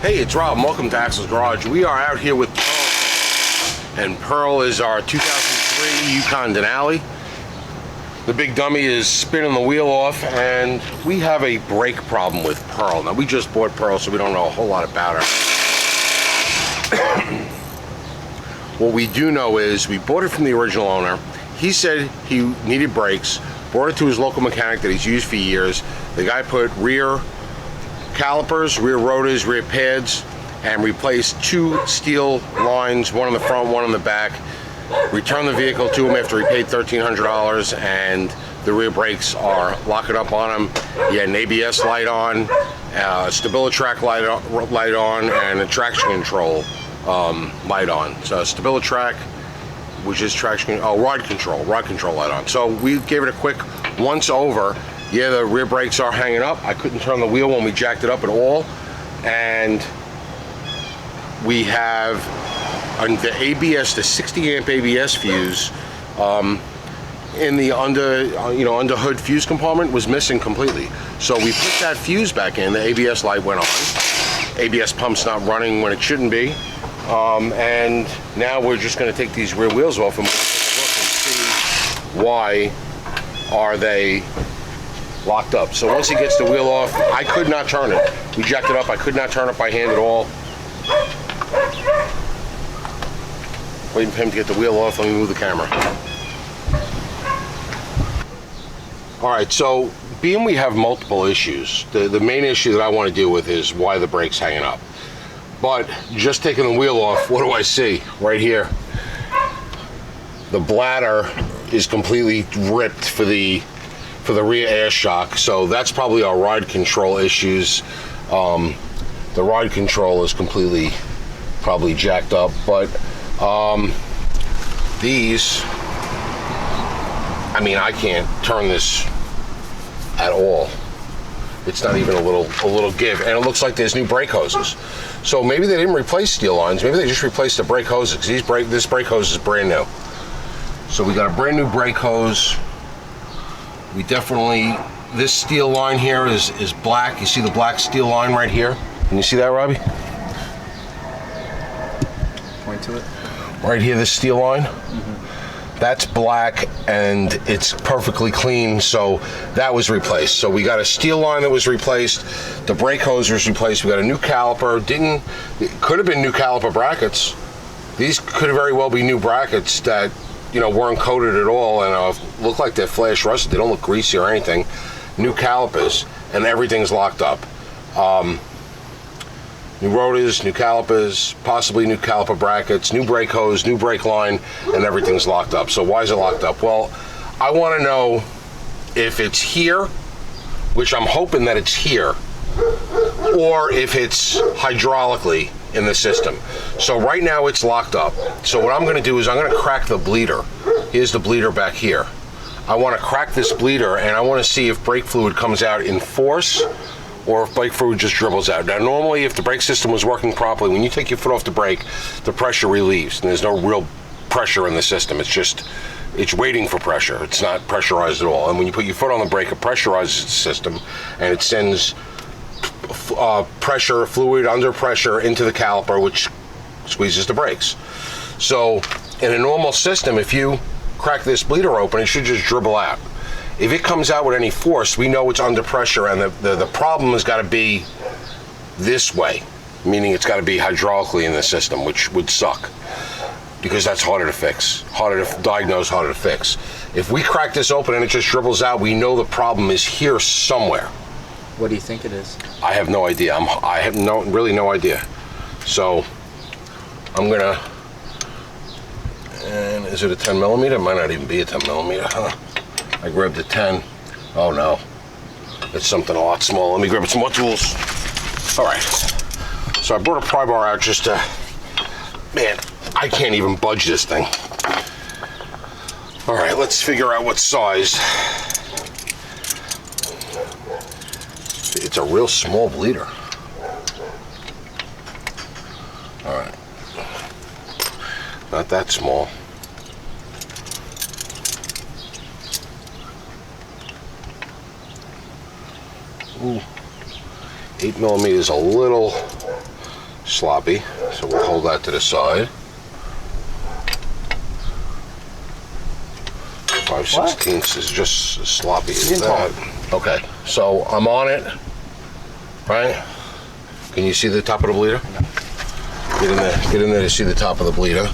Hey, it's Rob. Welcome to Axel's Garage. We are out here with Pearl, and Pearl is our 2003 Yukon Denali. The big dummy is spinning the wheel off, and we have a brake problem with Pearl. Now, we just bought Pearl, so we don't know a whole lot about her. What we do know is we bought it from the original owner. He said he needed brakes, brought it to his local mechanic that he's used for years. The guy put rear calipers, rear rotors, rear pads, and replaced two steel lines, one on the front, one on the back. Returned the vehicle to him after he paid $1,300, and the rear brakes are locking up on him. He had an ABS light on, a StabiliTrak light on, and a traction control light on. So StabiliTrak, which is rod control light on. So we gave it a quick once over. Yeah, the rear brakes are hanging up. I couldn't turn the wheel when we jacked it up at all. And we have the ABS, the 60 amp ABS fuse in the under hood fuse compartment was missing completely. So we put that fuse back in, the ABS light went on. ABS pump's not running when it shouldn't be. And now we're just gonna take these rear wheels off and we'll take a look and see why are they locked up. So once he gets the wheel off, I could not turn it. We jacked it up, I could not turn it by hand at all. Waiting for him to get the wheel off, let me move the camera. All right, so being we have multiple issues, the main issue that I want to deal with is why the brake's hanging up. But just taking the wheel off, what do I see? Right here, the bladder is completely ripped for the rear air shock, so that's probably our ride control issues. The ride control is completely probably jacked up, but these, I mean, I can't turn this at all. It's not even a little give, and it looks like there's new brake hoses. So maybe they didn't replace steel lines, maybe they just replaced the brake hoses, because this brake hose is brand new. So we got a brand new brake hose. We definitely, this steel line here is black. You see the black steel line right here? Can you see that, Robbie? Point to it. Right here, this steel line. That's black and it's perfectly clean, so that was replaced. So we got a steel line that was replaced, the brake hose was replaced, we got a new caliper. It could have been new caliper brackets. These could very well be new brackets that weren't coated at all and look like they're flash rusted. They don't look greasy or anything. New calipers, and everything's locked up. New rotors, new calipers, possibly new caliper brackets, new brake hose, new brake line, and everything's locked up. So why is it locked up? Well, I want to know if it's here, which I'm hoping that it's here, or if it's hydraulically in the system. So right now it's locked up. So what I'm going to do is I'm going to crack the bleeder. Here's the bleeder back here. I want to crack this bleeder and I want to see if brake fluid comes out in force or if brake fluid just dribbles out. Now normally if the brake system was working properly, when you take your foot off the brake, the pressure relieves and there's no real pressure in the system. It's waiting for pressure. It's not pressurized at all. And when you put your foot on the brake, it pressurizes the system and it sends pressure, fluid under pressure into the caliper, which squeezes the brakes. So in a normal system, if you crack this bleeder open, it should just dribble out. If it comes out with any force, we know it's under pressure, and the problem has got to be this way, meaning it's got to be hydraulically in the system, which would suck because that's harder to fix, harder to diagnose, harder to fix. If we crack this open and it just dribbles out, we know the problem is here somewhere. What do you think it is? I have no idea. I have really no idea. So I'm gonna, and is it a 10 millimeter? It might not even be a 10 millimeter, huh? I grabbed a 10. Oh no, it's something a lot smaller. Let me grab some more tools. All right, so I brought a pry bar out just to, man, I can't even budge this thing. All right, let's figure out what size. It's a real small bleeder. All right, not that small. Ooh, 8 millimeters, a little sloppy, so we'll hold that to the side. 5/16 is just as sloppy as that. Okay, so I'm on it, right? Can you see the top of the bleeder? Get in there to see the top of the bleeder,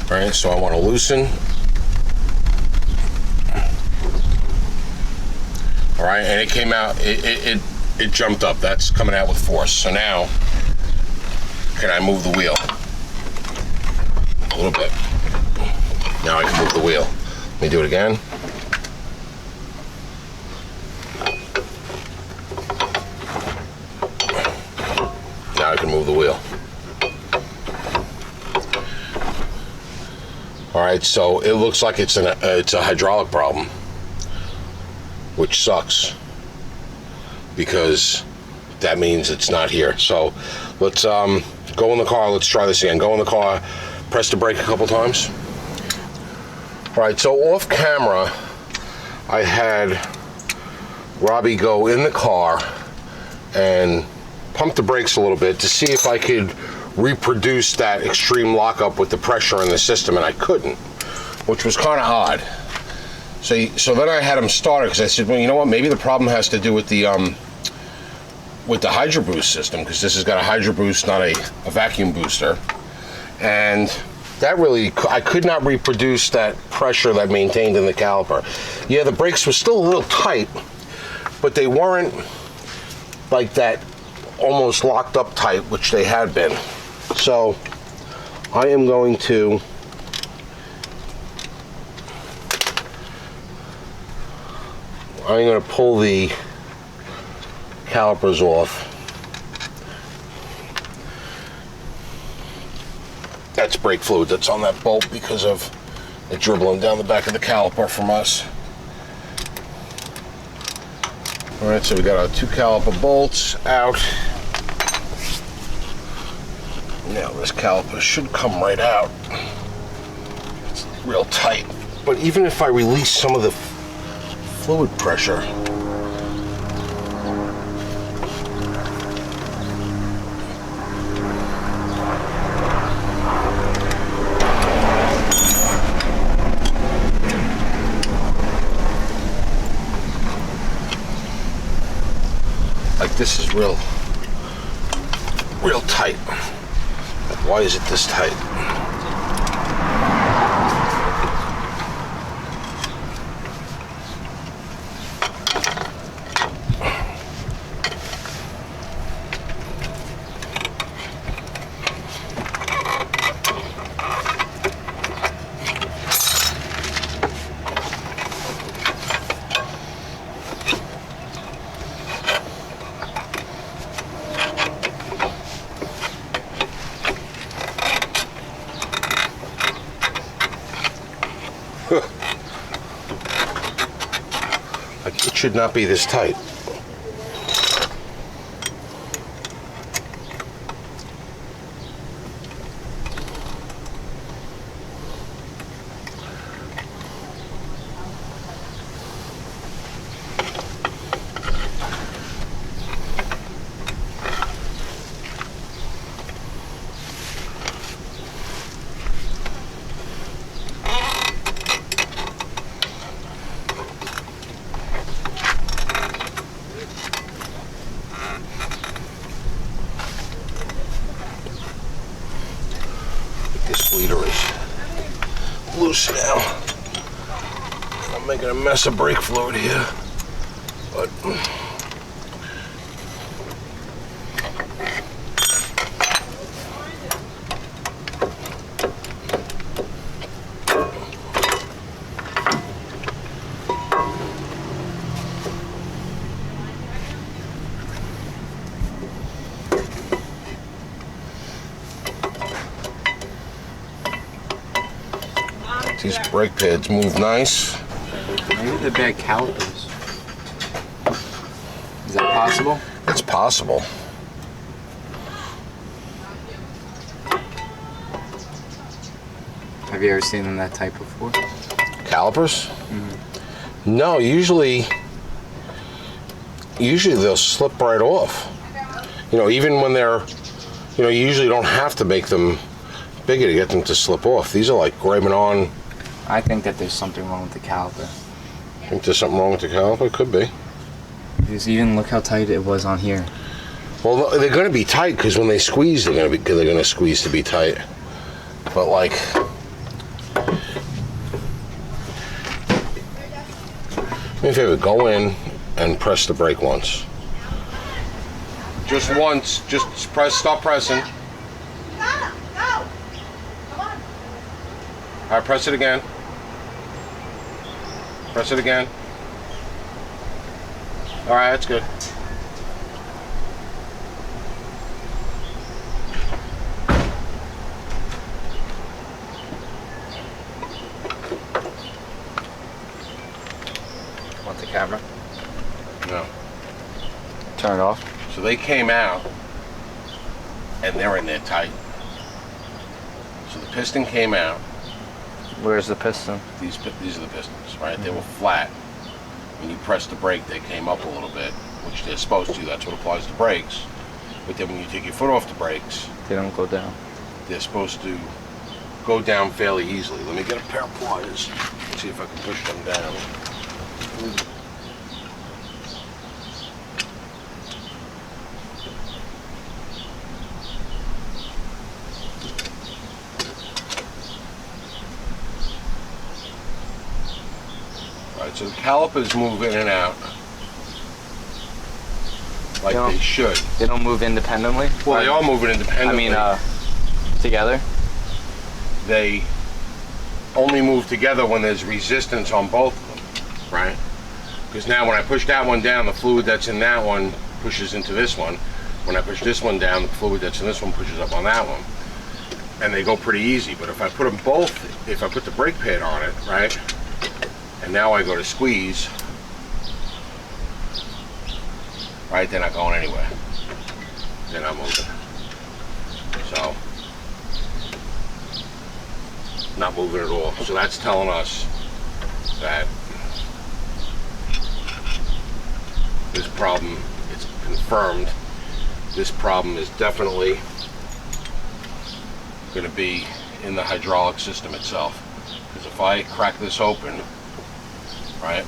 right? So I want to loosen. All right, and it came out, it jumped up. That's coming out with force. So now, can I move the wheel? A little bit. Now I can move the wheel. Let me do it again. Now I can move the wheel. All right, so it looks like it's a hydraulic problem, which sucks because that means it's not here. So let's go in the car. Let's try this again. Go in the car, press the brake a couple times. All right, so off camera, I had Robbie go in the car and pump the brakes a little bit to see if I could reproduce that extreme lockup with the pressure in the system, and I couldn't, which was kind of odd. So then I had him start it because I said, well, you know what? Maybe the problem has to do with the Hydro Boost system, because this has got a Hydro Boost, not a vacuum booster, and that really, I could not reproduce that pressure that maintained in the caliper. Yeah, the brakes were still a little tight, but they weren't like that almost locked up tight, which they had been. So I am going to pull the calipers off. That's brake fluid that's on that bolt because of it dribbling down the back of the caliper from us. All right, so we got our 2 caliper bolts out. Now this caliper should come right out. It's real tight. But even if I release some of the fluid pressure, like this is real tight. Why is it this tight? Like, it should not be this tight. This bleeder is loose now. I'm making a mess of brake fluid here, but these brake pads move nice. Maybe they're bad calipers. Is that possible? It's possible. Have you ever seen them that type before? Calipers? Mm-hmm. No, usually they'll slip right off. You know, even when they're You know, you usually don't have to make them bigger to get them to slip off. These are like grabbing on. I think that there's something wrong with the caliper. I think there's something wrong with the caliper. Could be. Because even look how tight it was on here. Well, they're going to be tight because when they squeeze, they're going to squeeze to be tight. But like, me a favor, go in and press the brake once. Just once. Just stop pressing. Go! Come on. All right, press it again. Press it again. All right, that's good. Want the camera? No. Turn it off. So they came out, and they're in there tight. So the piston came out. Where's the piston? These are the pistons, right? They were flat. When you press the brake, they came up a little bit, which they're supposed to. That's what applies to brakes. But then when you take your foot off the brakes, They don't go down. they're supposed to go down fairly easily. Let me get a pair of pliers. See if I can push them down. Alright, so the calipers move in and out like Yeah. they should. They don't move independently? Well, they all move it independently. Together? They only move together when there's resistance on both of them, right? Because now when I push that one down, the fluid that's in that one pushes into this one. When I push this one down, the fluid that's in this one pushes up on that one. And they go pretty easy. But if I put them both, if I put the brake pad on it, right? And now I go to squeeze, right? They're not going anywhere. They're not moving. So, not moving at all. So that's telling us that this problem, it's confirmed, this problem is definitely going to be in the hydraulic system itself. Because if I crack this open, right,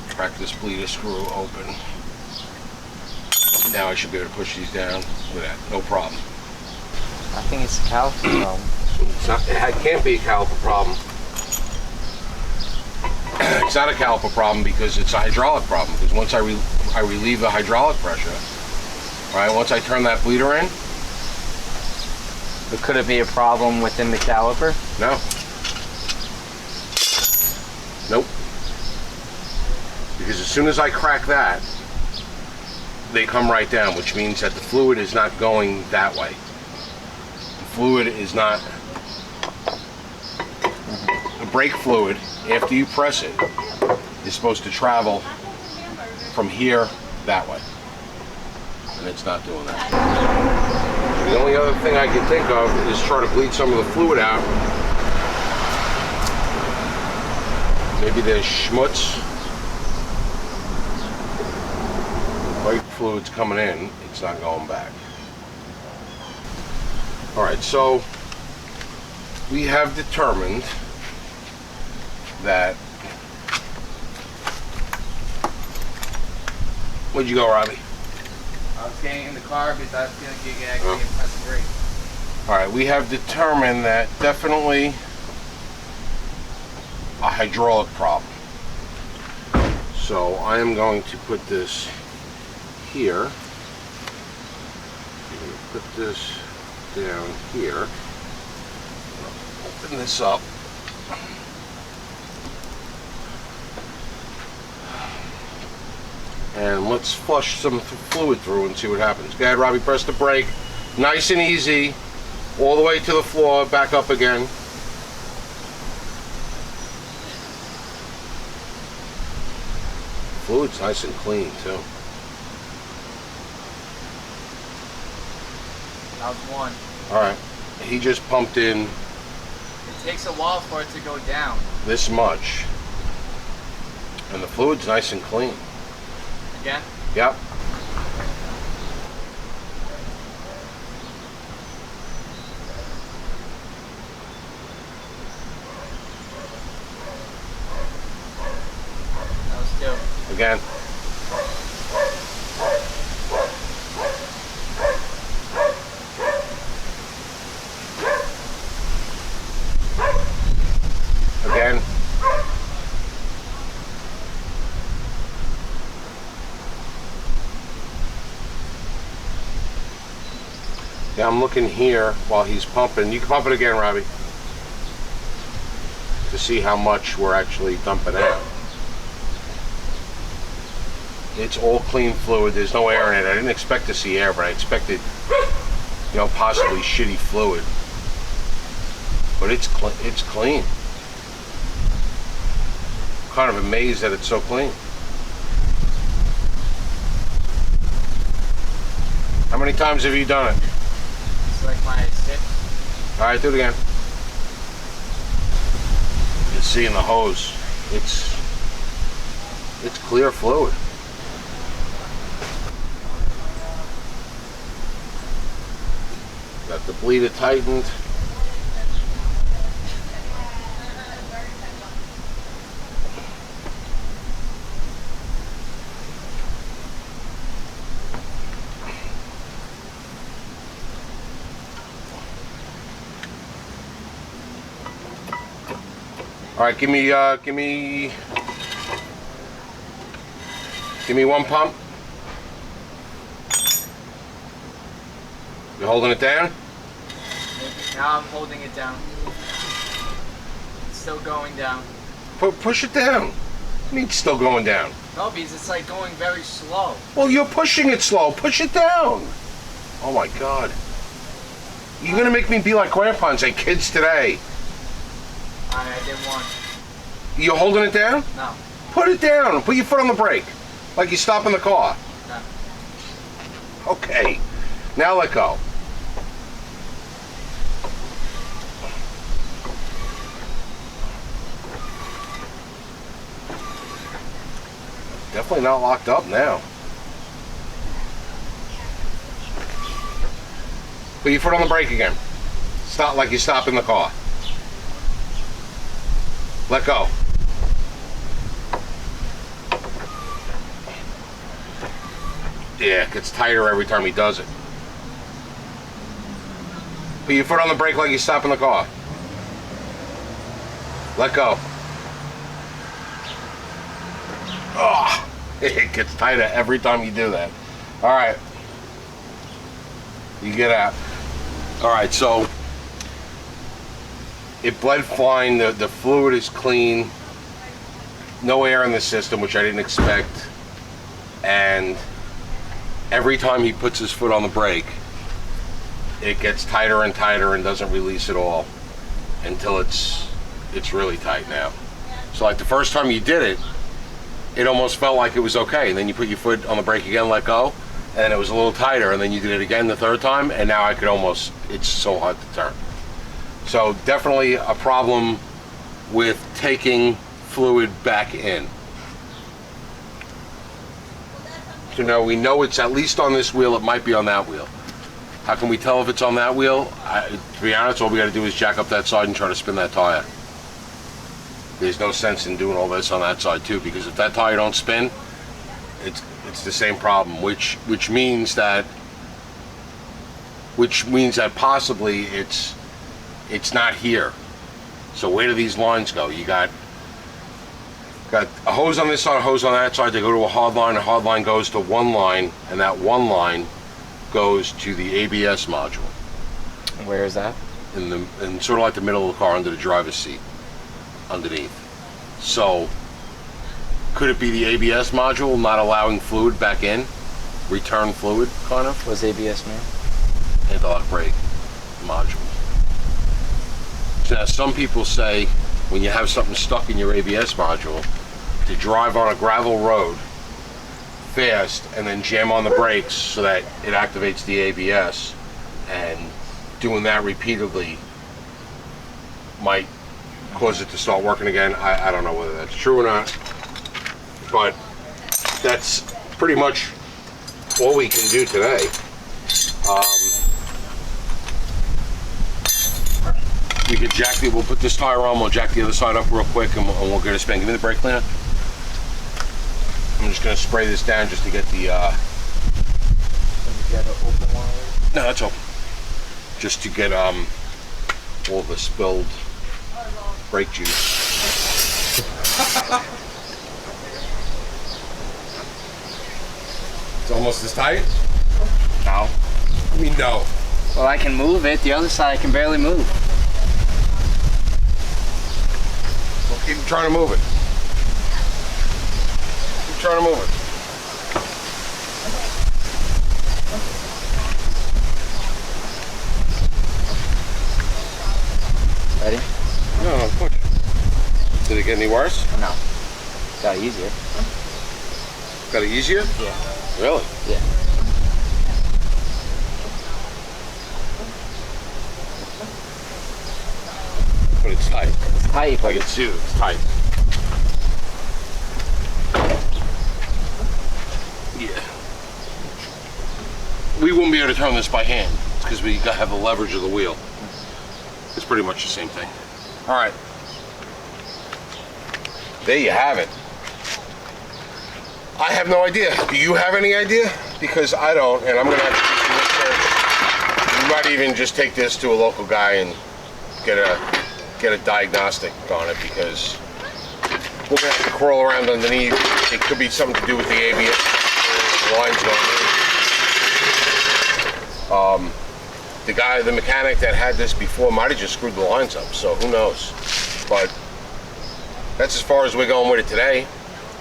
crack this bleeder screw open, now I should be able to push these down with that, no problem. I think it's a caliper problem. It can't be a caliper problem. It's not a caliper problem because it's a hydraulic problem. Because once I relieve the hydraulic pressure, right? Once I turn that bleeder in, But could it be a problem within the caliper? no, nope. Because as soon as I crack that, they come right down, which means that the fluid is not going that way. The fluid is not. The brake fluid, after you press it, is supposed to travel from here that way. And it's not doing that. The only other thing I can think of is try to bleed some of the fluid out. Maybe there's schmutz. Brake fluid's coming in, it's not going back. Alright, so we have determined that. Where'd you go, Robbie? I was getting in the car because I was going to get actually and press the brake. Alright, we have determined that definitely a hydraulic problem. So I am going to put this here. I'm going to put this down here. Open this up. And let's flush some fluid through and see what happens. Go ahead, Robbie, press the brake. Nice and easy. All the way to the floor, back up again. Fluid's nice and clean, too. That was one. Alright, he just pumped in It takes a while for it to go down. this much. And the fluid's nice and clean. Again? Yep. again. Again. Yeah, I'm looking here while he's pumping. You can pump it again, Robbie, to see how much we're actually dumping out. It's all clean fluid. There's no air in it. I didn't expect to see air, but I expected, you know, possibly shitty fluid. But it's clean. Kind of amazed that it's so clean. How many times have you done it? It's like my 6th. All right, do it again. You see in the hose, it's clear fluid. Got the bleeder tightened. All right, give me one pump. You holding it down? Now I'm holding it down. It's still going down. Push it down. What do you mean it's still going down? No, because it's like going very slow. Well, you're pushing it slow. Push it down. Oh my God. You're gonna make me be like Grandpa and say, kids today. I did one. You holding it down? No. Put it down and put your foot on the brake. Like you're stopping the car. No. Okay. Now let go. Definitely not locked up now. Put your foot on the brake again. Stop like you're stopping the car. Let go. Yeah, it gets tighter every time he does it. Put your foot on the brake like you're stopping the car. Let go. Oh, it gets tighter every time you do that. All right. You get out. All right, so it bled fine. The fluid is clean. No air in the system, which I didn't expect. And every time he puts his foot on the brake, it gets tighter and tighter and doesn't release at all until it's really tight now. So like the first time you did it, it almost felt like it was okay. And then you put your foot on the brake again, let go, and it was a little tighter. And then you did it again the third time, and now I could almost, it's so hard to turn. So definitely a problem with taking fluid back in. So now we know it's at least on this wheel. It might be on that wheel. How can we tell if it's on that wheel? To be honest, all we got to do is jack up that side and try to spin that tire. There's no sense in doing all this on that side too, because if that tire don't spin, it's the same problem, which means that possibly it's not here. So where do these lines go? You got a hose on this side, a hose on that side. They go to a hard line. A hard line goes to one line, and that one line goes to the ABS module. Where is that? In sort of like the middle of the car, under the driver's seat, underneath. So could it be the ABS module not allowing fluid back in? Return fluid, kind of? What's ABS mean? Anti-lock brake module. So now some people say when you have something stuck in your ABS module, to drive on a gravel road fast and then jam on the brakes so that it activates the ABS, and doing that repeatedly might cause it to start working again. I don't know whether that's true or not, but that's pretty much all we can do today. We could jack we'll put this tire on, we'll jack the other side up real quick, and we'll get a spin. Give me the brake cleaner. I'm just gonna spray this down just to get the, Get an open one. no, that's open. Just to get, all the spilled brake juice. It's almost as tight? No. I mean, no. Well, I can move it. The other side I can barely move. Well, keep trying to move it. Keep trying to move it. Ready? No, push. Did it get any worse? No. Got easier. Got it easier? Yeah. Really? Yeah. But it's tight. It's tight, I but can see it. It's tight. Yeah. We won't be able to turn this by hand because we have the leverage of the wheel. It's pretty much the same thing. All right. There you have it. I have no idea. Do you have any idea? Because I don't, and I'm gonna have to do some research. You might even just take this to a local guy and get a diagnostic on it, because we're gonna have to crawl around underneath. It could be something to do with the ABS. The lines going in. The mechanic that had this before might have just screwed the lines up, so who knows? But that's as far as we're going with it today.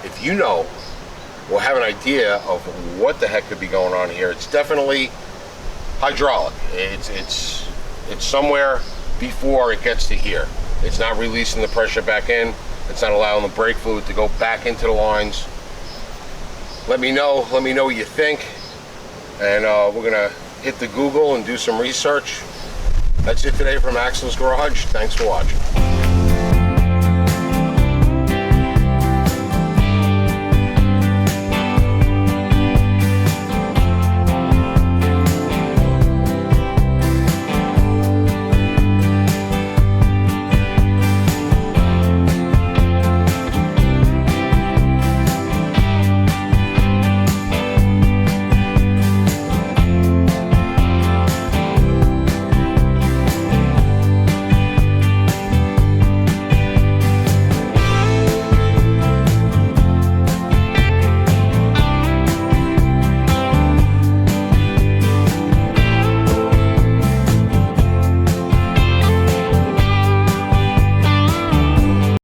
If you know or have an idea of what the heck could be going on here, it's definitely hydraulic. It's somewhere before it gets to here. It's not releasing the pressure back in. It's not allowing the brake fluid to go back into the lines. Let me know what you think, and we're gonna hit the Google and do some research. That's it today from Axel's Garage. Thanks for watching.